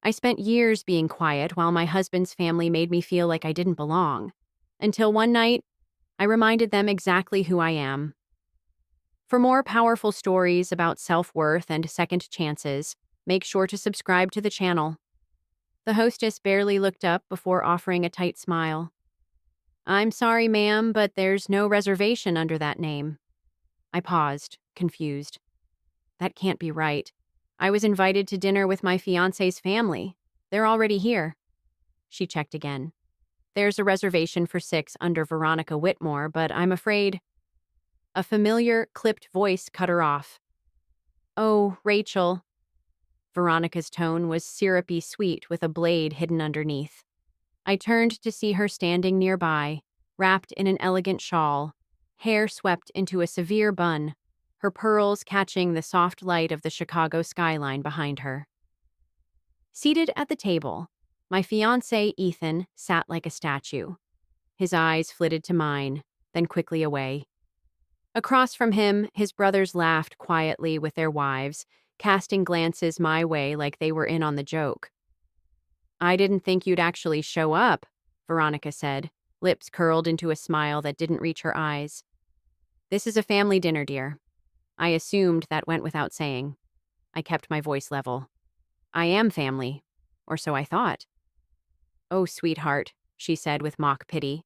I spent years being quiet while my husband's family made me feel like I didn't belong. Until one night, I reminded them exactly who I am. For more powerful stories about self-worth and second chances, make sure to subscribe to the channel. The hostess barely looked up before offering a tight smile. I'm sorry, ma'am, but there's no reservation under that name. I paused, confused. That can't be right. I was invited to dinner with my fiancé's family. They're already here. She checked again. There's a reservation for 6 under Veronica Whitmore, but I'm afraid... A familiar, clipped voice cut her off. Oh, Rachel. Veronica's tone was syrupy sweet with a blade hidden underneath. I turned to see her standing nearby, wrapped in an elegant shawl, hair swept into a severe bun, her pearls catching the soft light of the Chicago skyline behind her. Seated at the table, my fiancé, Ethan, sat like a statue. His eyes flitted to mine, then quickly away. Across from him, his brothers laughed quietly with their wives, casting glances my way like they were in on the joke. I didn't think you'd actually show up, Veronica said, lips curled into a smile that didn't reach her eyes. This is a family dinner, dear. I assumed that went without saying. I kept my voice level. I am family, or so I thought. Oh, sweetheart, she said with mock pity.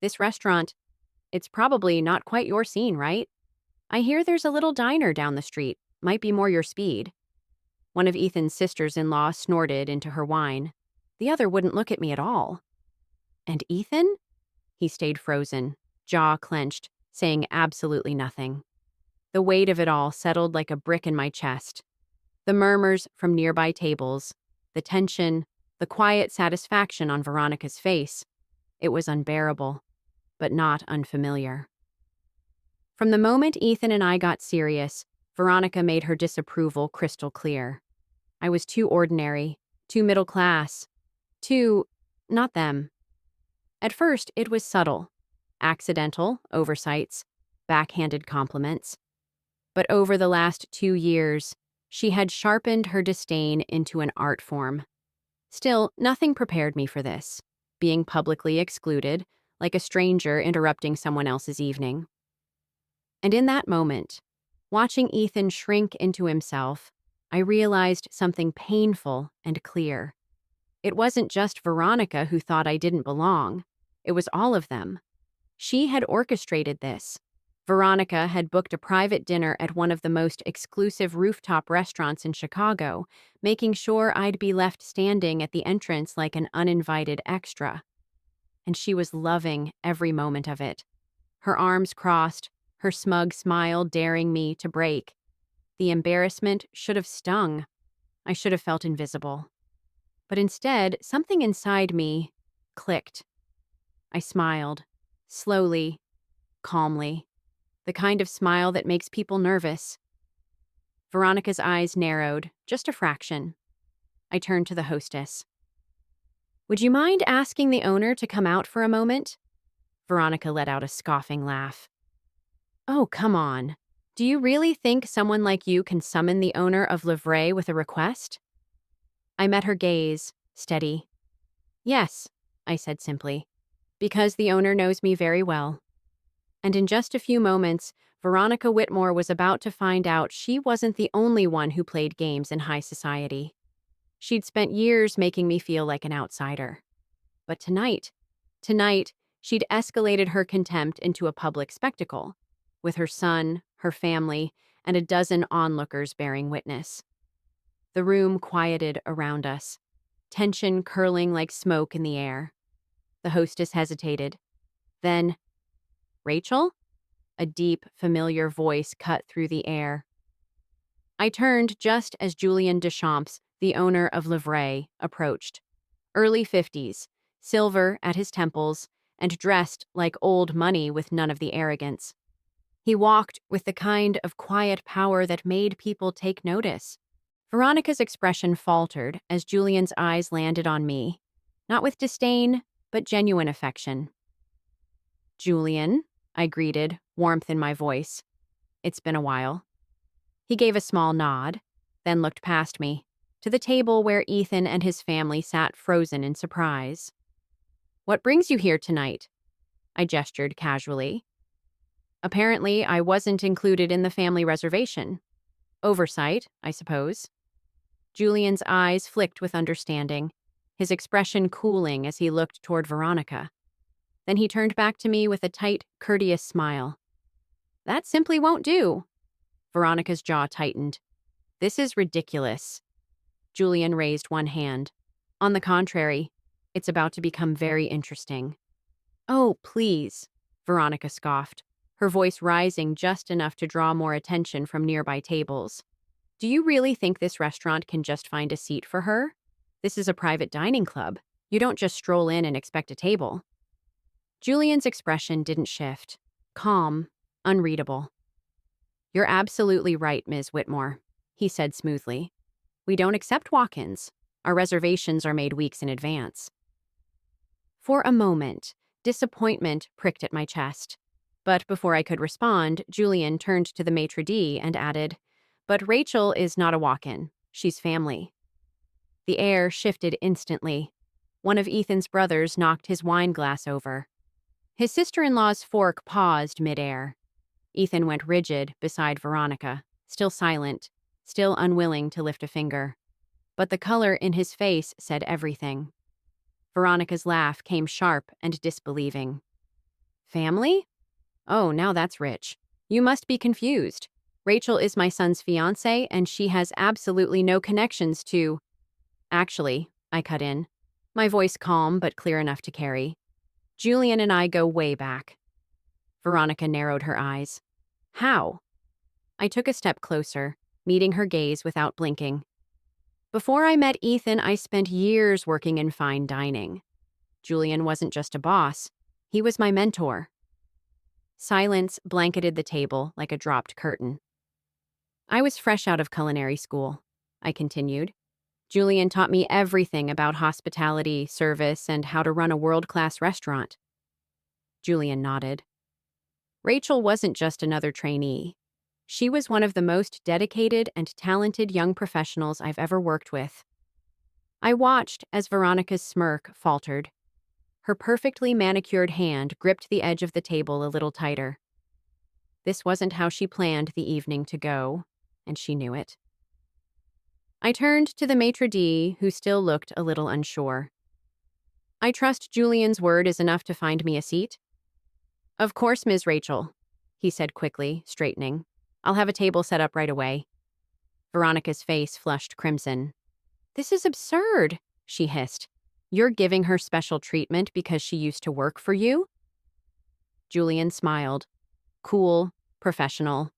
This restaurant, it's probably not quite your scene, right? I hear there's a little diner down the street. Might be more your speed. One of Ethan's sisters-in-law snorted into her wine. The other wouldn't look at me at all. And Ethan? He stayed frozen, jaw clenched, saying absolutely nothing. The weight of it all settled like a brick in my chest. The murmurs from nearby tables, the tension, the quiet satisfaction on Veronica's face. It was unbearable, but not unfamiliar. From the moment Ethan and I got serious, Veronica made her disapproval crystal clear. I was too ordinary, too middle class, too... not them. At first, it was subtle. Accidental oversights, backhanded compliments. But over the last 2 years, she had sharpened her disdain into an art form. Still, nothing prepared me for this, being publicly excluded, like a stranger interrupting someone else's evening. And in that moment, watching Ethan shrink into himself, I realized something painful and clear. It wasn't just Veronica who thought I didn't belong. It was all of them. She had orchestrated this. Veronica had booked a private dinner at one of the most exclusive rooftop restaurants in Chicago, making sure I'd be left standing at the entrance like an uninvited extra. And she was loving every moment of it. Her arms crossed, her smug smile daring me to break. The embarrassment should have stung. I should have felt invisible. But instead, something inside me clicked. I smiled, slowly, calmly, the kind of smile that makes people nervous. Veronica's eyes narrowed, just a fraction. I turned to the hostess. Would you mind asking the owner to come out for a moment? Veronica let out a scoffing laugh. Oh, come on. Do you really think someone like you can summon the owner of Livray with a request? I met her gaze, steady. Yes, I said simply, because the owner knows me very well. And in just a few moments, Veronica Whitmore was about to find out she wasn't the only one who played games in high society. She'd spent years making me feel like an outsider. But tonight, she'd escalated her contempt into a public spectacle, with her son, her family, and a dozen onlookers bearing witness. The room quieted around us, tension curling like smoke in the air. The hostess hesitated. Then, Rachel? A deep, familiar voice cut through the air. I turned just as Julian Deschamps, the owner of Livray, approached. Early 50s, silver at his temples, and dressed like old money with none of the arrogance. He walked with the kind of quiet power that made people take notice. Veronica's expression faltered as Julian's eyes landed on me, not with disdain, but genuine affection. Julian, I greeted, warmth in my voice. It's been a while. He gave a small nod, then looked past me, to the table where Ethan and his family sat frozen in surprise. "What brings you here tonight?" I gestured casually. Apparently, I wasn't included in the family reservation. Oversight, I suppose. Julian's eyes flicked with understanding, his expression cooling as he looked toward Veronica. Then he turned back to me with a tight, courteous smile. "That simply won't do." Veronica's jaw tightened. "This is ridiculous." Julian raised one hand. "On the contrary, it's about to become very interesting." "Oh, please," Veronica scoffed, her voice rising just enough to draw more attention from nearby tables. "Do you really think this restaurant can just find a seat for her? This is a private dining club. You don't just stroll in and expect a table." Julian's expression didn't shift. Calm, unreadable. "You're absolutely right, Ms. Whitmore," he said smoothly. "We don't accept walk-ins. Our reservations are made weeks in advance." For a moment, disappointment pricked at my chest. But before I could respond, Julian turned to the maitre d' and added, "But Rachel is not a walk-in. She's family." The air shifted instantly. One of Ethan's brothers knocked his wine glass over. His sister-in-law's fork paused midair. Ethan went rigid beside Veronica, still silent, still unwilling to lift a finger. But the color in his face said everything. Veronica's laugh came sharp and disbelieving. "Family? Oh, now that's rich. You must be confused. Rachel is my son's fiancée, and she has absolutely no connections to—" "Actually," I cut in, my voice calm but clear enough to carry, "Julian and I go way back." Veronica narrowed her eyes. "How?" I took a step closer, meeting her gaze without blinking. "Before I met Ethan, I spent years working in fine dining. Julian wasn't just a boss. He was my mentor." Silence blanketed the table like a dropped curtain. "I was fresh out of culinary school," I continued. "Julian taught me everything about hospitality, service, and how to run a world-class restaurant." Julian nodded. "Rachel wasn't just another trainee. She was one of the most dedicated and talented young professionals I've ever worked with." I watched as Veronica's smirk faltered. Her perfectly manicured hand gripped the edge of the table a little tighter. This wasn't how she planned the evening to go, and she knew it. I turned to the maitre d', who still looked a little unsure. "I trust Julian's word is enough to find me a seat?" "Of course, Ms. Rachel," he said quickly, straightening. "I'll have a table set up right away." Veronica's face flushed crimson. "This is absurd," she hissed. "You're giving her special treatment because she used to work for you?" Julian smiled. Cool, professional.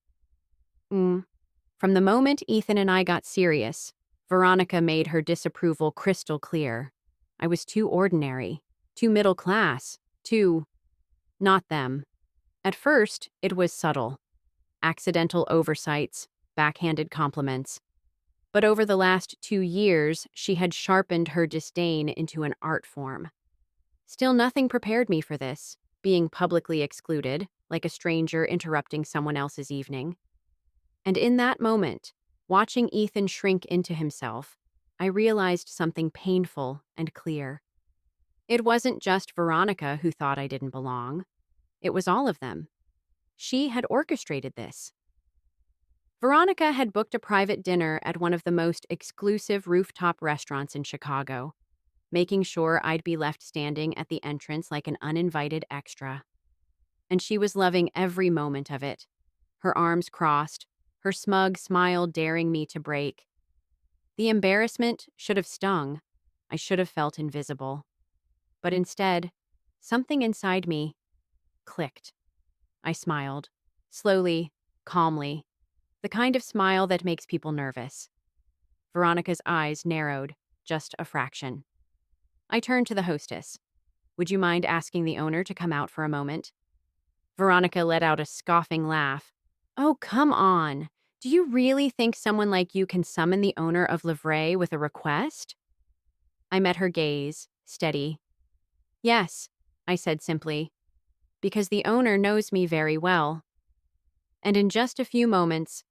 From the moment Ethan and I got serious, Veronica made her disapproval crystal clear. I was too ordinary, too middle class, too— not them. At first, it was subtle. Accidental oversights, backhanded compliments. But over the last 2 years, she had sharpened her disdain into an art form. Still, nothing prepared me for this, being publicly excluded, like a stranger interrupting someone else's evening. And in that moment, watching Ethan shrink into himself, I realized something painful and clear. It wasn't just Veronica who thought I didn't belong. It was all of them. She had orchestrated this. Veronica had booked a private dinner at one of the most exclusive rooftop restaurants in Chicago, making sure I'd be left standing at the entrance like an uninvited extra. And she was loving every moment of it. Her arms crossed, her smug smile daring me to break. The embarrassment should have stung. I should have felt invisible. But instead, something inside me clicked. I smiled, slowly, calmly, the kind of smile that makes people nervous. Veronica's eyes narrowed, just a fraction. I turned to the hostess. "Would you mind asking the owner to come out for a moment?" Veronica let out a scoffing laugh. "Oh, come on. Do you really think someone like you can summon the owner of Livray with a request?" I met her gaze, steady. "Yes," I said simply, "because the owner knows me very well." And in just a few moments,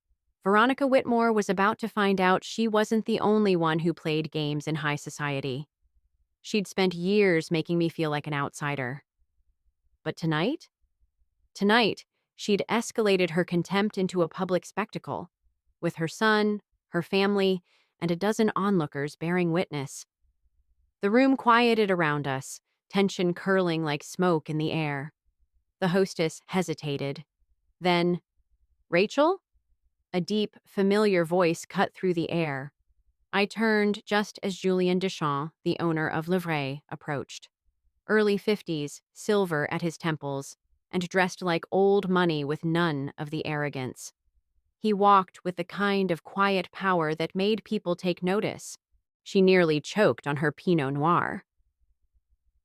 Veronica Whitmore was about to find out she wasn't the only one who played games in high society. She'd spent years making me feel like an outsider. But tonight? Tonight, she'd escalated her contempt into a public spectacle, with her son, her family, and a dozen onlookers bearing witness. The room quieted around us, tension curling like smoke in the air. The hostess hesitated. Then, Rachel? A deep, familiar voice cut through the air. I turned just as Julien Deschamps, the owner of Livray, approached. Early 50s, silver at his temples, and dressed like old money with none of the arrogance. He walked with the kind of quiet power that made people take notice. She nearly choked on her Pinot Noir.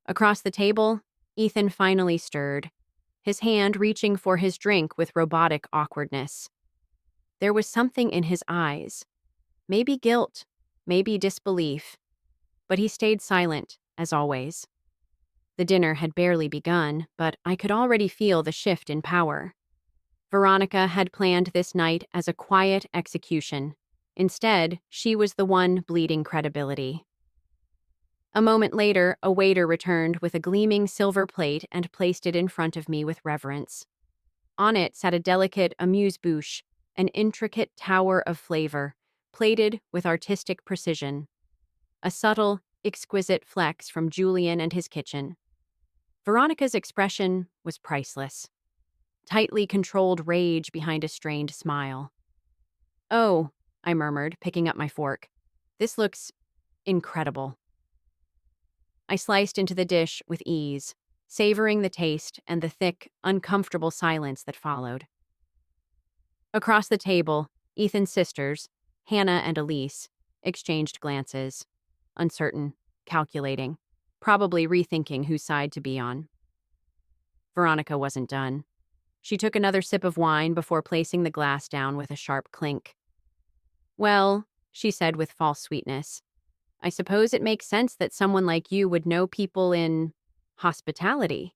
Across the table, Ethan finally stirred, his hand reaching for his drink with robotic awkwardness. There was something in his eyes. Maybe guilt, maybe disbelief. But he stayed silent, as always. The dinner had barely begun, but I could already feel the shift in power. Veronica had planned this night as a quiet execution. Instead, she was the one bleeding credibility. A moment later, a waiter returned with a gleaming silver plate and placed it in front of me with reverence. On it sat a delicate amuse-bouche, an intricate tower of flavor, plated with artistic precision. A subtle, exquisite flex from Julian and his kitchen. Veronica's expression was priceless. Tightly controlled rage behind a strained smile. "Oh," I murmured, picking up my fork. "This looks incredible." I sliced into the dish with ease, savoring the taste and the thick, uncomfortable silence that followed. Across the table, Ethan's sisters, Hannah and Elise, exchanged glances, uncertain, calculating, probably rethinking whose side to be on. Veronica wasn't done. She took another sip of wine before placing the glass down with a sharp clink. "Well," she said with false sweetness, "I suppose it makes sense that someone like you would know people in hospitality."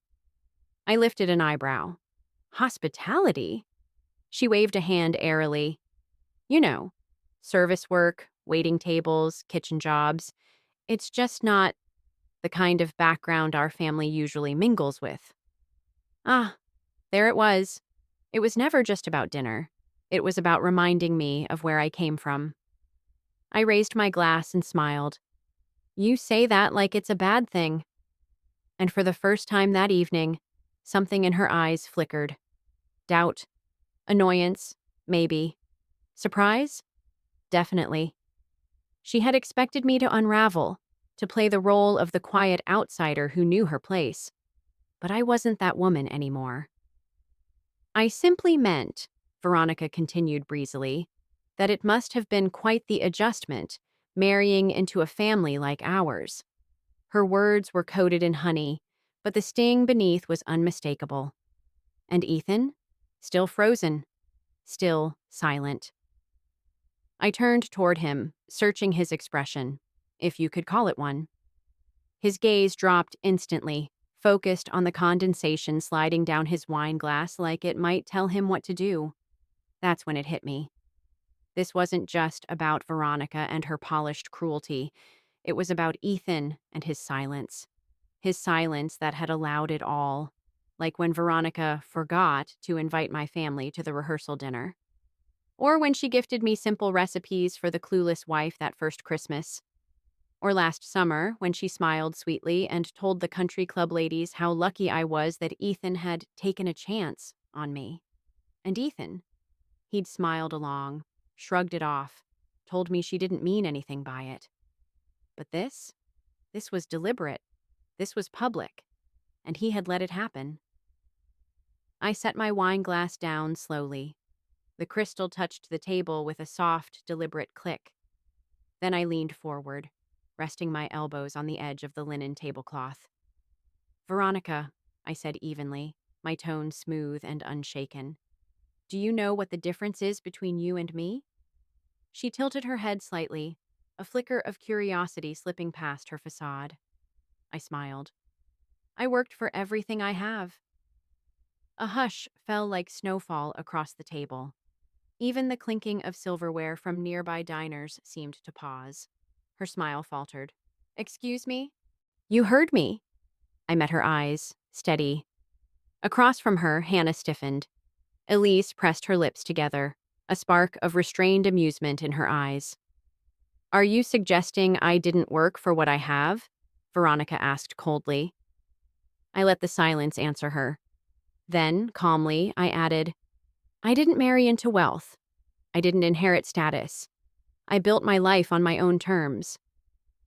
I lifted an eyebrow. "Hospitality?" She waved a hand airily. "You know, service work, waiting tables, kitchen jobs. It's just not the kind of background our family usually mingles with." Ah, there it was. It was never just about dinner. It was about reminding me of where I came from. I raised my glass and smiled. "You say that like it's a bad thing." And for the first time that evening, something in her eyes flickered. Doubt. Annoyance. Maybe. Surprise? Definitely. She had expected me to unravel, to play the role of the quiet outsider who knew her place. But I wasn't that woman anymore. "I simply meant," Veronica continued breezily, "that it must have been quite the adjustment, marrying into a family like ours." Her words were coated in honey, but the sting beneath was unmistakable. And Ethan? Still frozen. Still silent. I turned toward him, searching his expression, if you could call it one. His gaze dropped instantly, focused on the condensation sliding down his wine glass like it might tell him what to do. That's when it hit me. This wasn't just about Veronica and her polished cruelty. It was about Ethan and his silence. His silence that had allowed it all. Like when Veronica forgot to invite my family to the rehearsal dinner. Or when she gifted me simple recipes for the clueless wife that first Christmas. Or last summer, when she smiled sweetly and told the country club ladies how lucky I was that Ethan had taken a chance on me. And Ethan, he'd smiled along, shrugged it off, told me she didn't mean anything by it. But this was deliberate. This was public. And he had let it happen. I set my wine glass down slowly. The crystal touched the table with a soft, deliberate click. Then I leaned forward, resting my elbows on the edge of the linen tablecloth. "Veronica," I said evenly, my tone smooth and unshaken, "do you know what the difference is between you and me?" She tilted her head slightly, a flicker of curiosity slipping past her facade. I smiled. "I worked for everything I have." A hush fell like snowfall across the table. Even the clinking of silverware from nearby diners seemed to pause. Her smile faltered. Excuse me? You heard me. I met her eyes, steady. Across from her, Hannah stiffened. Elise pressed her lips together, a spark of restrained amusement in her eyes. Are you suggesting I didn't work for what I have? Veronica asked coldly. I let the silence answer her. Then, calmly, I added, I didn't marry into wealth. I didn't inherit status. I built my life on my own terms.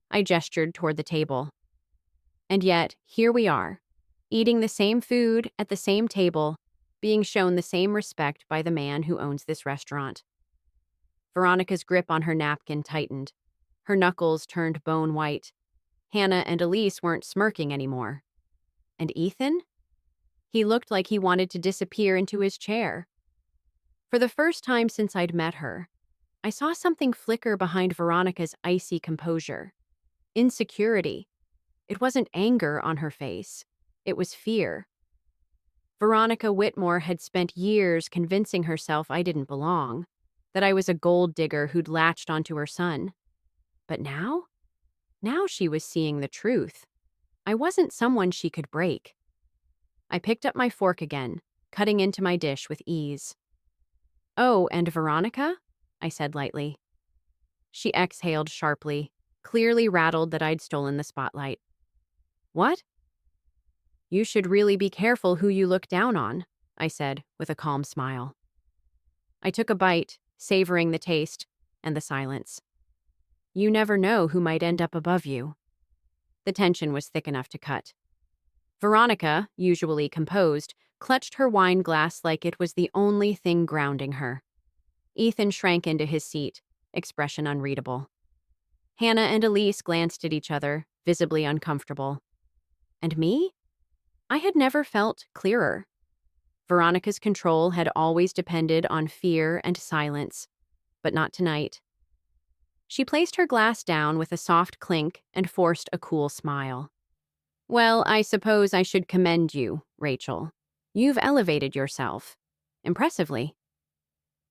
I gestured toward the table. And yet, here we are, eating the same food at the same table, being shown the same respect by the man who owns this restaurant. Veronica's grip on her napkin tightened. Her knuckles turned bone white. Hannah and Elise weren't smirking anymore. And Ethan? He looked like he wanted to disappear into his chair. For the first time since I'd met her, I saw something flicker behind Veronica's icy composure. Insecurity. It wasn't anger on her face. It was fear. Veronica Whitmore had spent years convincing herself I didn't belong, that I was a gold digger who'd latched onto her son. But now? Now she was seeing the truth. I wasn't someone she could break. I picked up my fork again, cutting into my dish with ease. Oh, and Veronica? I said lightly. She exhaled sharply, clearly rattled that I'd stolen the spotlight. What? You should really be careful who you look down on, I said with a calm smile. I took a bite, savoring the taste and the silence. You never know who might end up above you. The tension was thick enough to cut. Veronica, usually composed, clutched her wine glass like it was the only thing grounding her. Ethan shrank into his seat, expression unreadable. Hannah and Elise glanced at each other, visibly uncomfortable. And me? I had never felt clearer. Veronica's control had always depended on fear and silence, but not tonight. She placed her glass down with a soft clink and forced a cool smile. Well, I suppose I should commend you, Rachel. You've elevated yourself. Impressively.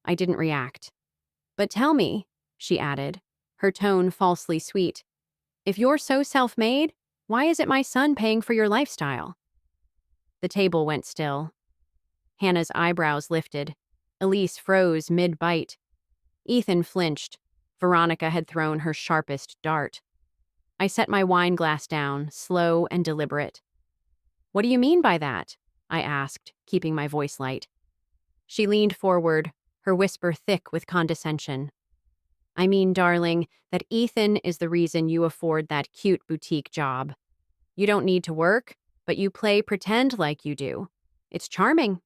I didn't react. But tell me, she added, her tone falsely sweet, if you're so self-made, why is it my son paying for your lifestyle? The table went still. Hannah's eyebrows lifted. Elise froze mid-bite. Ethan flinched. Veronica had thrown her sharpest dart. I set my wine glass down, slow and deliberate. What do you mean by that? I asked, keeping my voice light. She leaned forward, her whisper thick with condescension. I mean, darling, that Ethan is the reason you afford that cute boutique job. You don't need to work, but you play pretend like you do. It's charming.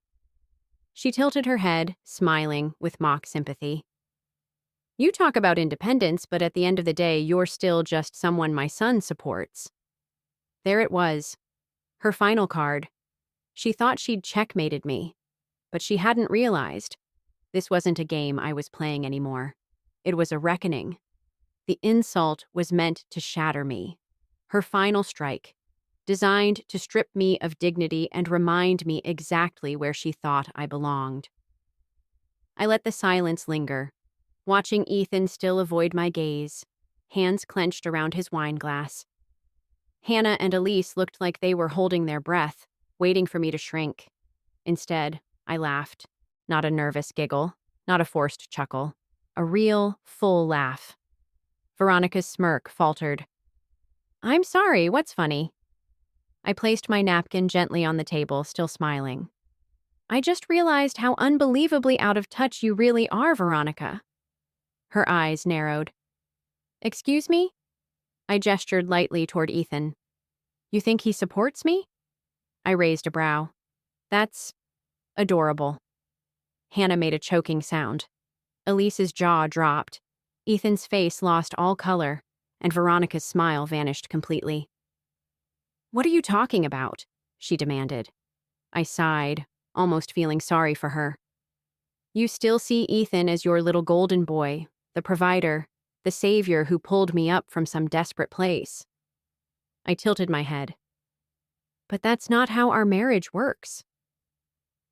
She tilted her head, smiling with mock sympathy. You talk about independence, but at the end of the day, you're still just someone my son supports. There it was. Her final card. She thought she'd checkmated me, but she hadn't realized. This wasn't a game I was playing anymore. It was a reckoning. The insult was meant to shatter me. Her final strike, designed to strip me of dignity and remind me exactly where she thought I belonged. I let the silence linger, watching Ethan still avoid my gaze, hands clenched around his wine glass. Hannah and Elise looked like they were holding their breath, waiting for me to shrink. Instead, I laughed. Not a nervous giggle, not a forced chuckle. A real, full laugh. Veronica's smirk faltered. I'm sorry, what's funny? I placed my napkin gently on the table, still smiling. I just realized how unbelievably out of touch you really are, Veronica. Her eyes narrowed. Excuse me? I gestured lightly toward Ethan. You think he supports me? I raised a brow. That's adorable. Hannah made a choking sound. Elise's jaw dropped. Ethan's face lost all color, and Veronica's smile vanished completely. What are you talking about? She demanded. I sighed, almost feeling sorry for her. You still see Ethan as your little golden boy, the provider, the savior who pulled me up from some desperate place. I tilted my head. But that's not how our marriage works.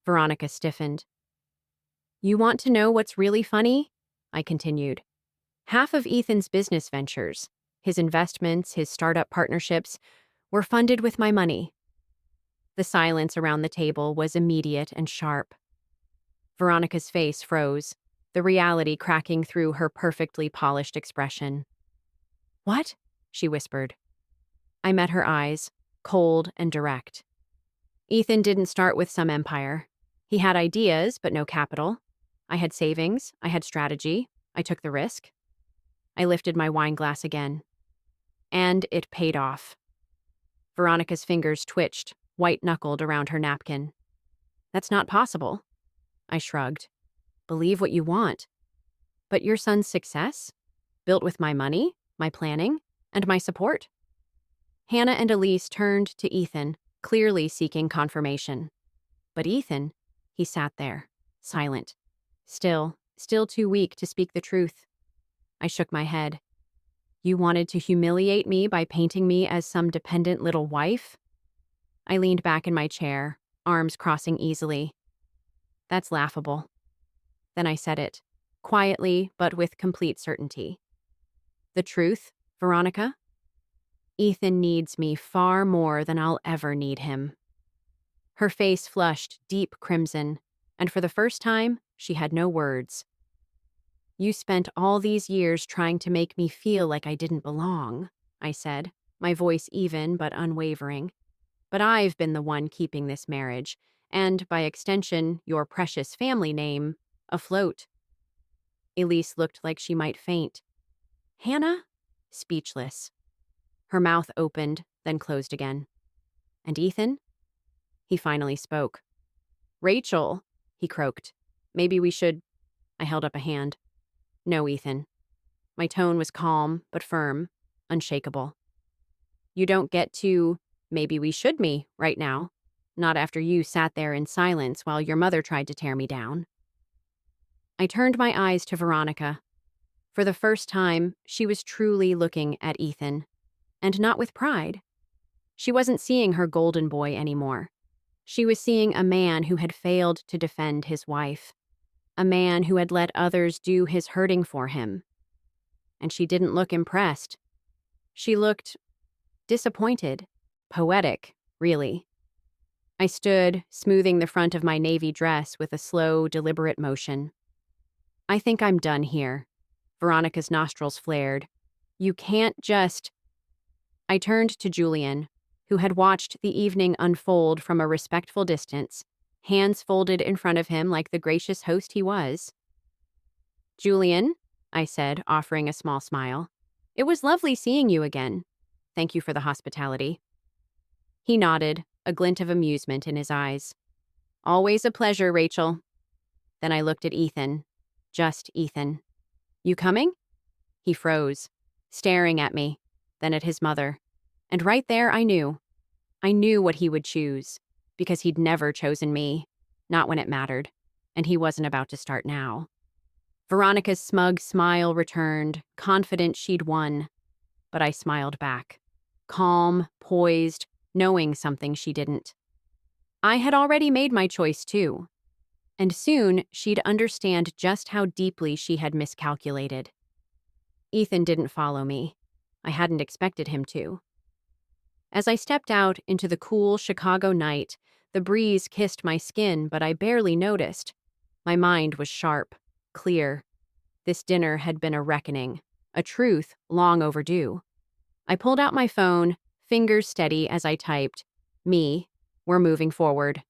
Veronica stiffened. You want to know what's really funny? I continued. Half of Ethan's business ventures, his investments, his startup partnerships, were funded with my money. The silence around the table was immediate and sharp. Veronica's face froze, the reality cracking through her perfectly polished expression. What? She whispered. I met her eyes, cold and direct. Ethan didn't start with some empire. He had ideas, but no capital. I had savings, I had strategy, I took the risk. I lifted my wine glass again. And it paid off. Veronica's fingers twitched, white-knuckled around her napkin. That's not possible. I shrugged. Believe what you want. But your son's success? Built with my money, my planning, and my support? Hannah and Elise turned to Ethan, clearly seeking confirmation. But Ethan, he sat there, silent. Still too weak to speak the truth. I shook my head. You wanted to humiliate me by painting me as some dependent little wife? I leaned back in my chair, arms crossing easily. That's laughable. Then I said it, quietly but with complete certainty. The truth, Veronica? Ethan needs me far more than I'll ever need him. Her face flushed deep crimson, and for the first time, she had no words. You spent all these years trying to make me feel like I didn't belong, I said, my voice even but unwavering. But I've been the one keeping this marriage, and, by extension, your precious family name, afloat. Elise looked like she might faint. Hannah? Speechless. Her mouth opened, then closed again. And Ethan? He finally spoke. Rachel, he croaked. Maybe we should... I held up a hand. No, Ethan. My tone was calm, but firm, unshakable. You don't get to, maybe we should me, right now. Not after you sat there in silence while your mother tried to tear me down. I turned my eyes to Veronica. For the first time, she was truly looking at Ethan. And not with pride. She wasn't seeing her golden boy anymore. She was seeing a man who had failed to defend his wife. A man who had let others do his hurting for him. And she didn't look impressed. She looked disappointed, poetic, really. I stood, smoothing the front of my navy dress with a slow, deliberate motion. I think I'm done here. Veronica's nostrils flared. You can't just... I turned to Julian, who had watched the evening unfold from a respectful distance, hands folded in front of him like the gracious host he was. Julian, I said, offering a small smile. It was lovely seeing you again. Thank you for the hospitality. He nodded, a glint of amusement in his eyes. Always a pleasure, Rachel. Then I looked at Ethan. Just Ethan. You coming? He froze, staring at me, then at his mother. And right there I knew. I knew what he would choose, because he'd never chosen me, not when it mattered, and he wasn't about to start now. Veronica's smug smile returned, confident she'd won. But I smiled back, calm, poised, knowing something she didn't. I had already made my choice too, and soon she'd understand just how deeply she had miscalculated. Ethan didn't follow me. I hadn't expected him to. As I stepped out into the cool Chicago night, the breeze kissed my skin, but I barely noticed. My mind was sharp, clear. This dinner had been a reckoning, a truth long overdue. I pulled out my phone, fingers steady as I typed, "Me, we're moving forward."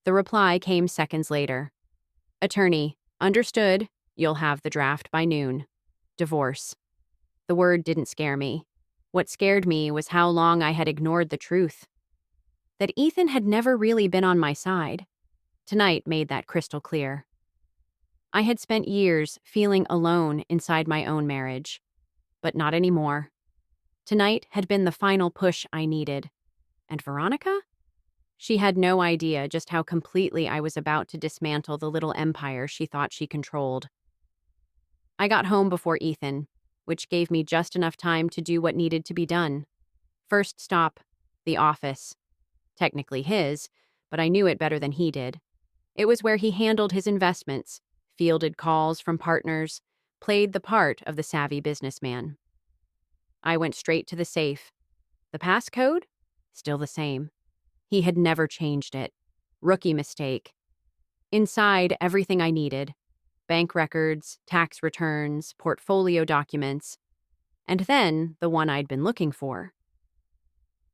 The reply came seconds later. "Attorney, understood, you'll have the draft by noon. Divorce." The word didn't scare me. What scared me was how long I had ignored the truth. That Ethan had never really been on my side. Tonight made that crystal clear. I had spent years feeling alone inside my own marriage. But not anymore. Tonight had been the final push I needed. And Veronica? She had no idea just how completely I was about to dismantle the little empire she thought she controlled. I got home before Ethan, which gave me just enough time to do what needed to be done. First stop, the office. Technically his, but I knew it better than he did. It was where he handled his investments, fielded calls from partners, played the part of the savvy businessman. I went straight to the safe. The passcode? Still the same. He had never changed it. Rookie mistake. Inside, everything I needed: bank records, tax returns, portfolio documents, and then the one I'd been looking for: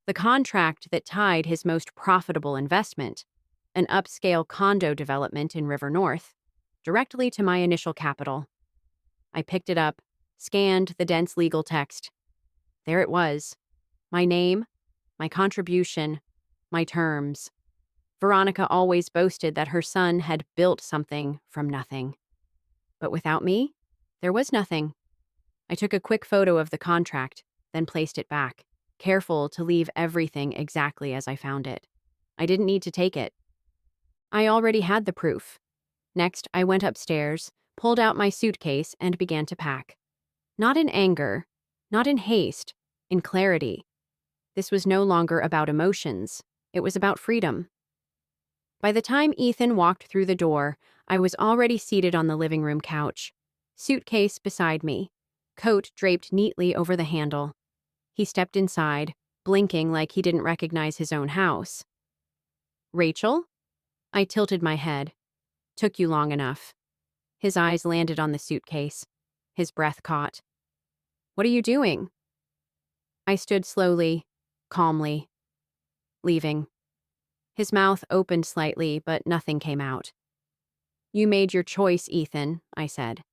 the contract that tied his most profitable investment, an upscale condo development in River North, directly to my initial capital. I picked it up, scanned the dense legal text. There it was. My name, my contribution, my terms. Veronica always boasted that her son had built something from nothing. But without me, there was nothing. I took a quick photo of the contract, then placed it back, careful to leave everything exactly as I found it. I didn't need to take it. I already had the proof. Next, I went upstairs, pulled out my suitcase, and began to pack. Not in anger, not in haste, in clarity. This was no longer about emotions. It was about freedom. By the time Ethan walked through the door, I was already seated on the living room couch, suitcase beside me, coat draped neatly over the handle. He stepped inside, blinking like he didn't recognize his own house. "Rachel?" I tilted my head. "Took you long enough." His eyes landed on the suitcase. His breath caught. "What are you doing?" I stood slowly, calmly. "Leaving." His mouth opened slightly, but nothing came out. "You made your choice, Ethan," I said.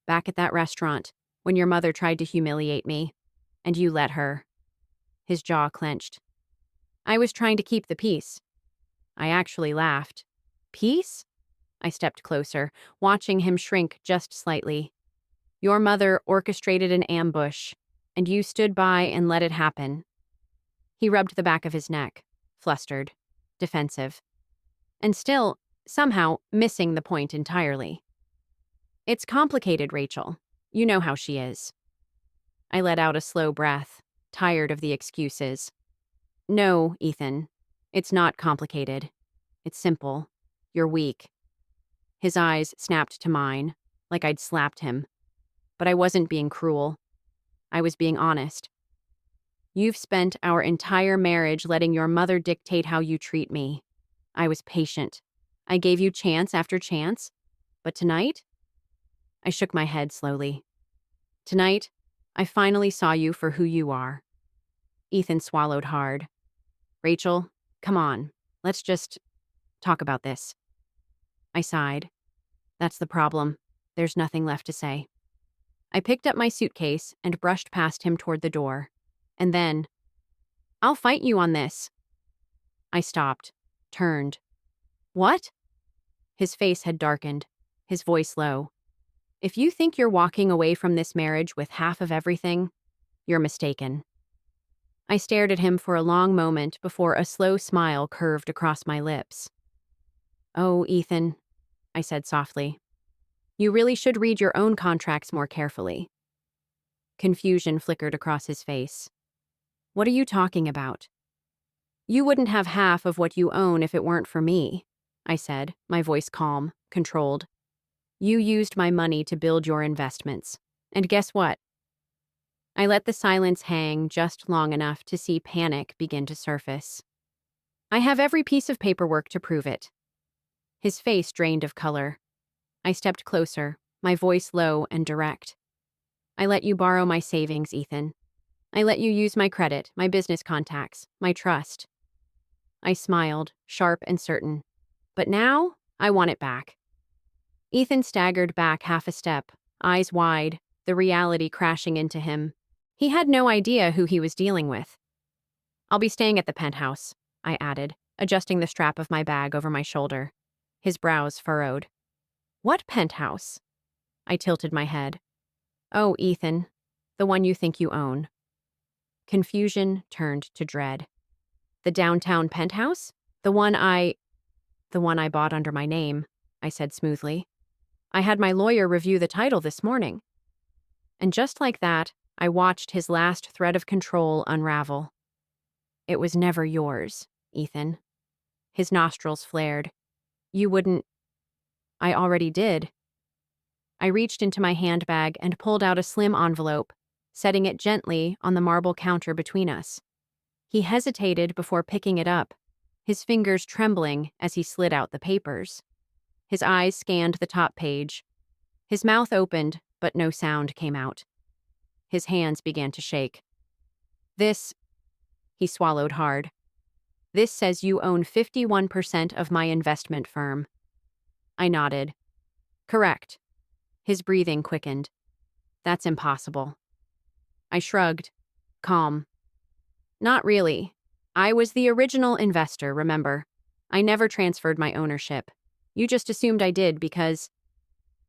"Back at that restaurant, when your mother tried to humiliate me, and you let her." His jaw clenched. "I was trying to keep the peace." I actually laughed. "Peace?" I stepped closer, watching him shrink just slightly. "Your mother orchestrated an ambush, and you stood by and let it happen." He rubbed the back of his neck, flustered, defensive, and still, somehow, missing the point entirely. "It's complicated, Rachel. You know how she is." I let out a slow breath, tired of the excuses. "No, Ethan, it's not complicated. It's simple. You're weak." His eyes snapped to mine, like I'd slapped him. But I wasn't being cruel. I was being honest. "You've spent our entire marriage letting your mother dictate how you treat me. I was patient. I gave you chance after chance. But tonight?" I shook my head slowly. "Tonight, I finally saw you for who you are." Ethan swallowed hard. "Rachel, come on. Let's just talk about this." I sighed. That's the problem. There's nothing left to say. I picked up my suitcase and brushed past him toward the door. And then, "I'll fight you on this." I stopped, turned. "What?" His face had darkened, his voice low. "If you think you're walking away from this marriage with half of everything, you're mistaken." I stared at him for a long moment before a slow smile curved across my lips. "Oh, Ethan," I said softly, "you really should read your own contracts more carefully." Confusion flickered across his face. "What are you talking about?" "You wouldn't have half of what you own if it weren't for me," I said, my voice calm, controlled. "You used my money to build your investments. And guess what?" I let the silence hang just long enough to see panic begin to surface. "I have every piece of paperwork to prove it." His face drained of color. I stepped closer, my voice low and direct. "I let you borrow my savings, Ethan. I let you use my credit, my business contacts, my trust." I smiled, sharp and certain. "But now, I want it back." Ethan staggered back half a step, eyes wide, the reality crashing into him. He had no idea who he was dealing with. "I'll be staying at the penthouse," I added, adjusting the strap of my bag over my shoulder. His brows furrowed. "What penthouse?" I tilted my head. "Oh, Ethan, the one you think you own." Confusion turned to dread. "The downtown penthouse? The one I bought under my name," I said smoothly. "I had my lawyer review the title this morning." And just like that, I watched his last thread of control unravel. "It was never yours, Ethan." His nostrils flared. "You wouldn't—" "I already did." I reached into my handbag and pulled out a slim envelope, setting it gently on the marble counter between us. He hesitated before picking it up, his fingers trembling as he slid out the papers. His eyes scanned the top page. His mouth opened, but no sound came out. His hands began to shake. This, he swallowed hard. This says you own 51% of my investment firm. I nodded. Correct. His breathing quickened. That's impossible. I shrugged. Calm. Not really. I was the original investor, remember? I never transferred my ownership. You just assumed I did because…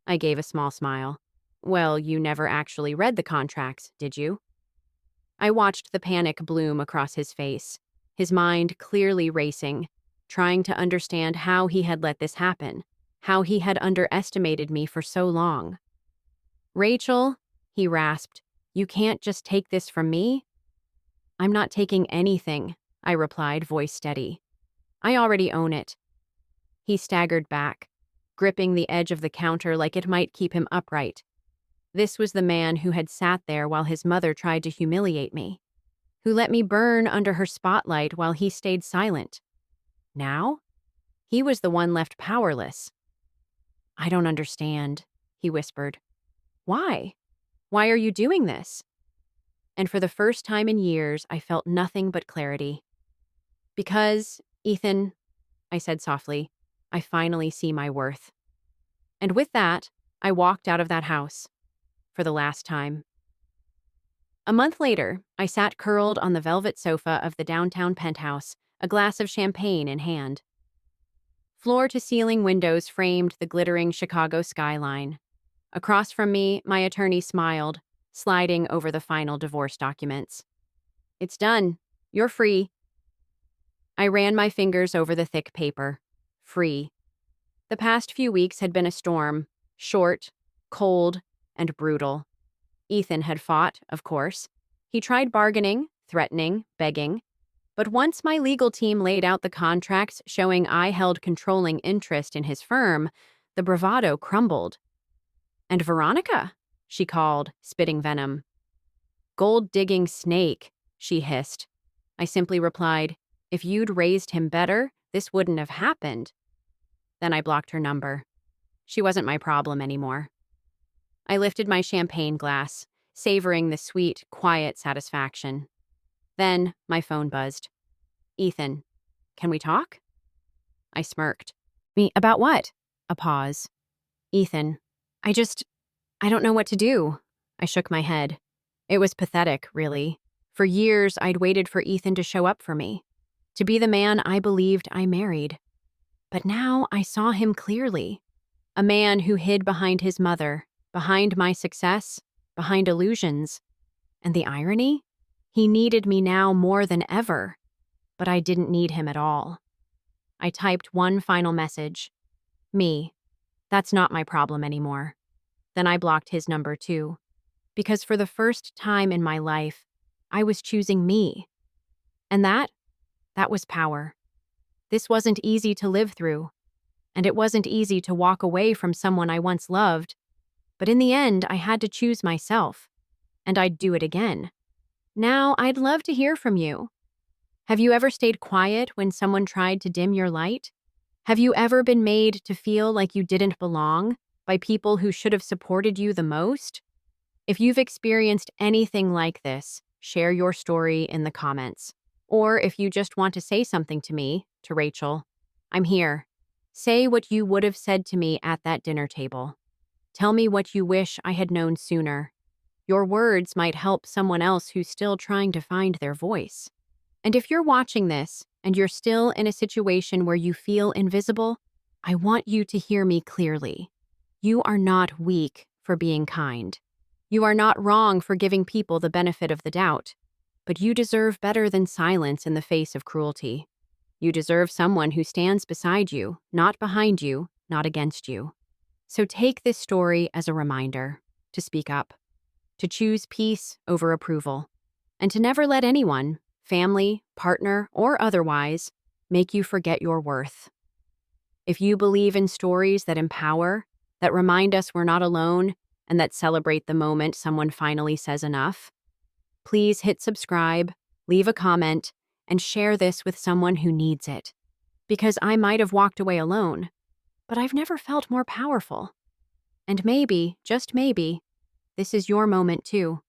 I gave a small smile. Well, you never actually read the contracts, did you? I watched the panic bloom across his face, his mind clearly racing, trying to understand how he had let this happen, how he had underestimated me for so long. Rachel, he rasped, you can't just take this from me? I'm not taking anything, I replied, voice steady. I already own it. He staggered back, gripping the edge of the counter like it might keep him upright. This was the man who had sat there while his mother tried to humiliate me, who let me burn under her spotlight while he stayed silent. Now, he was the one left powerless. I don't understand, he whispered. Why? Why are you doing this? And for the first time in years, I felt nothing but clarity. Because, Ethan, I said softly, I finally see my worth. And with that, I walked out of that house. For the last time. A month later, I sat curled on the velvet sofa of the downtown penthouse, a glass of champagne in hand. Floor-to-ceiling windows framed the glittering Chicago skyline. Across from me, my attorney smiled, sliding over the final divorce documents. It's done. You're free. I ran my fingers over the thick paper. Free. The past few weeks had been a storm, short, cold, and brutal. Ethan had fought, of course. He tried bargaining, threatening, begging. But once my legal team laid out the contracts showing I held controlling interest in his firm, the bravado crumbled. And Veronica, she called, spitting venom. Gold-digging snake, she hissed. I simply replied, if you'd raised him better, this wouldn't have happened. Then I blocked her number. She wasn't my problem anymore. I lifted my champagne glass, savoring the sweet, quiet satisfaction. Then my phone buzzed. Ethan, can we talk? I smirked. Me, about what? A pause. Ethan, I don't know what to do. I shook my head. It was pathetic, really. For years, I'd waited for Ethan to show up for me, to be the man I believed I married. But now I saw him clearly. A man who hid behind his mother, behind my success, behind illusions. And the irony? He needed me now more than ever. But I didn't need him at all. I typed one final message. Me. That's not my problem anymore. Then I blocked his number too. Because for the first time in my life, I was choosing me. And that was power. This wasn't easy to live through. And it wasn't easy to walk away from someone I once loved. But in the end, I had to choose myself. And I'd do it again. Now, I'd love to hear from you. Have you ever stayed quiet when someone tried to dim your light? Have you ever been made to feel like you didn't belong by people who should have supported you the most? If you've experienced anything like this, share your story in the comments. Or if you just want to say something to me, to Rachel, I'm here. Say what you would have said to me at that dinner table. Tell me what you wish I had known sooner. Your words might help someone else who's still trying to find their voice. And if you're watching this and you're still in a situation where you feel invisible, I want you to hear me clearly. You are not weak for being kind. You are not wrong for giving people the benefit of the doubt. But you deserve better than silence in the face of cruelty. You deserve someone who stands beside you, not behind you, not against you. So take this story as a reminder to speak up, to choose peace over approval, and to never let anyone, family, partner, or otherwise, make you forget your worth. If you believe in stories that empower, that remind us we're not alone and that celebrate the moment someone finally says enough. Please hit subscribe, leave a comment, and share this with someone who needs it. Because I might have walked away alone, but I've never felt more powerful. And maybe, just maybe, this is your moment too.